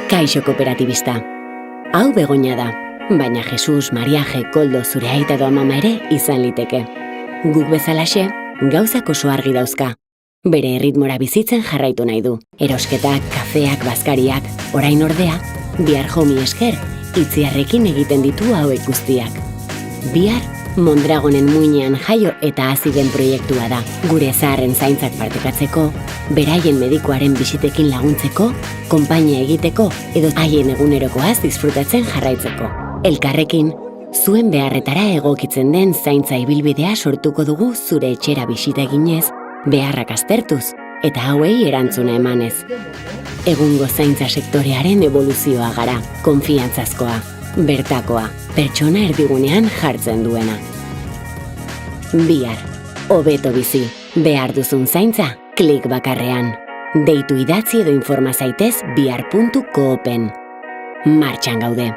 Kaixo kooperatibista. Hau Begoña da, baina Jesus, Mariaje, Koldo zure aita edo amama ere izan liteke. Guk bezalaxe, gauzak oso argi dauzka. Bere erritmora bizitzen jarraitu nahi du. Erosketak, kafeak, bazkariak, orain ordea, bihar jomi esker, itziarrekin egiten ditu hauek guztiak. Bihar, Mondragonen muinean jaio eta hazi den proiektua da. Gure zaharren zaintzak partekatzeko, beraien medikuaren bisitekin laguntzeko, konpainia egiteko edo haien egunerokoaz disfrutatzen jarraitzeko. Elkarrekin, zuen beharretara egokitzen den zaintza ibilbidea sortuko dugu zure etxera bisita eginez, beharrak aztertuz eta hauei erantzuna emanez. Egungo zaintza sektorearen evoluzioa gara, konfiantzazkoa, bertakoa, pertsona erdigunean jartzen duena. Bihar, hobeto bizi, behar duzun zaintza, klik bakarrean. Deitu idatzi edo informa zaitez bihar.coopen. Martxan gaude.